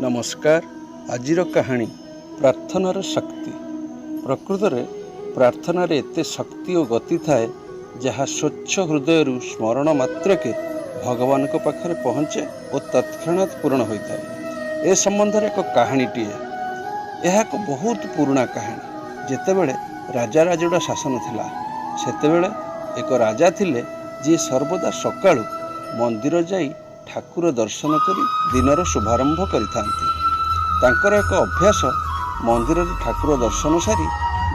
नमस्कार। आजिर कहानी प्रार्थनार शक्ति। प्रकृत में प्रार्थनार एते शक्ति और गति थाए जहाँ स्वच्छ हृदय स्मरण मात्र के भगवान को पाखरे पहुँचे और तत्क्षणात् पूर्ण होता है। ए संबंध एक कहानीटीए। यह एक बहुत पुराना कहानी। जेतेबेले राजा राजुड़ा शासन थिला सेतेबेले एक राजा थिले जी सर्वदा सकाळु मंदिर जाई ठाकुर दर्शन करी दिनर शुभारंभ करिथांती। तांकर एक अभ्यास मंदिर ठाकुर दर्शन सारी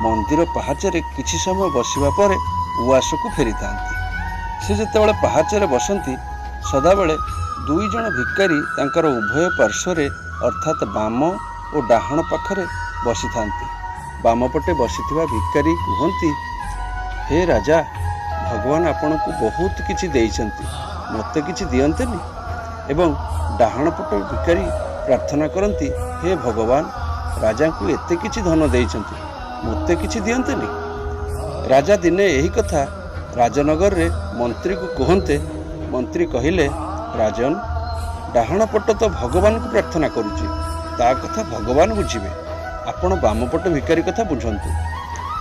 मंदिर पहाचरे किछि समय बसिबा परे उआस को फेरी थांती। से जेतेबेले पहाचरे बसंती सदाबेले दुई जण भिकारी तांकर उभय पार्श्वरे अर्थात बाम और डाहाण पाखरे बसी थांती। बाम पटे बसिथिबा भिकारी कहंती, हे राजा, भगवान आपण को बहुत किछि देइछंती, मते किछि दियंतेनी। एवं डाहाण पट भिकारी प्रार्थना करती, हे भगवान, राजा को एते किछि धन देइछंती, मते किछि दियंतेनी। राजा दिने यही कथा राजनगर रे मंत्री को कहते। मंत्री कहिले, राजन, डाहाण पट तो भगवान को प्रार्थना करुछि, ता कथा भगवान बुझिबे, आपण बामपट भिकारी कथा बुझंतु।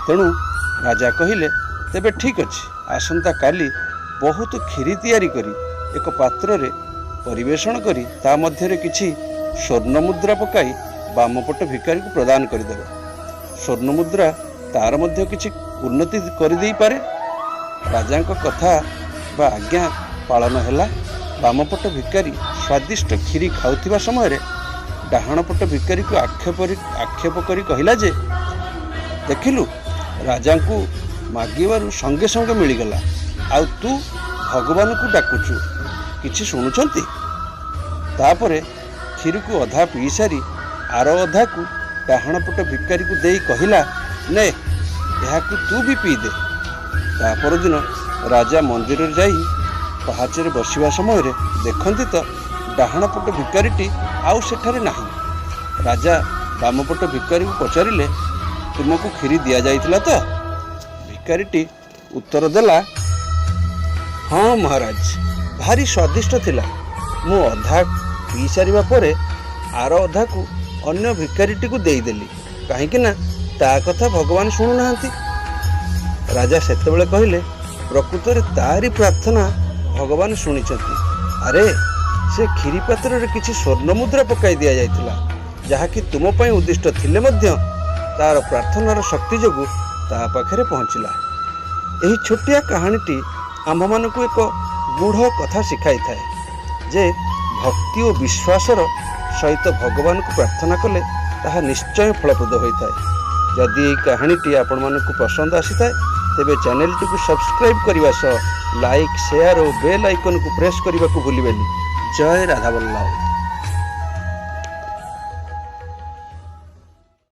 तेणु राजा कहिले, तेबे ठीक अछि, आसंता काली बहुत खीरी तैयारी करी एक पात्र रे परिवेषण करी ता मध्यरे किछि स्वर्ण मुद्रा पकाई बामपट भिकारी को प्रदान करदेवे। स्वर्ण मुद्रा तार मध्य किछि उन्नति कर देई पारे। राजा को कथा बा आज्ञा पालन हैला। बामपट भिकारी स्वादिष्ट खीरी खाउथिबा समय रे डाहाण पट भिकारी को आक्षेप करी कहिला जे, देखिलु, राजा को मागिबारु संगे संगे मिलगला, आउ तू भगवान को डाकुचु, किछि शुणुचंती। तापरे खीर को अधा पी सारी आर अधा को डाहाण पट भिकारी को देई कहिला, ने यहा को तू भी पी दे। तापर दिन राजा मंदिर रे जाई पहाचरे बसिबा समय रे देखंती तो डाहाण पट भिकारीटी आउ सेठारे नाही। राजा बामपट भिकारी को पचारिले, तुमको खीरी दिया जाइतिला तो? भिकारीटी उत्तर देला, हाँ महाराज, भारी स्वादिष्ट थिला। मु अधा पी सारिबा परे आर अधा को अन्य भिकारीटी को देईदेली, कहीं ना ता कथा भगवान शुणु नाहंती। राजा सेतेबेले कहिले, प्रकृत रे तारी प्रार्थना भगवान शुणिचंती। अरे, से खीरी पात्र रे किछि स्वर्ण मुद्रा पकाई दिया जाइतिला, जहा कि तुम पई उद्दिष्ट थिले मध्य तार प्रार्थनार शक्ति जोगु ता पाखरे पहुंचिला। एही छोटिया कहानीटी आम्भ मानकु एक गूढ़ कथा शिखाई थाए जे भक्ति और विश्वासर सहित भगवान को प्रार्थना कले ताहा निश्चय फलप्रद होता है। जदि यह कहानीटी आपण मानकु पसंद आसी थाए तेबे चैनल को सब्सक्राइब करने सह लाइक, शेयर और बेल आइकन को प्रेस करने को भूलिबेनी। जय राधा बल्लभ।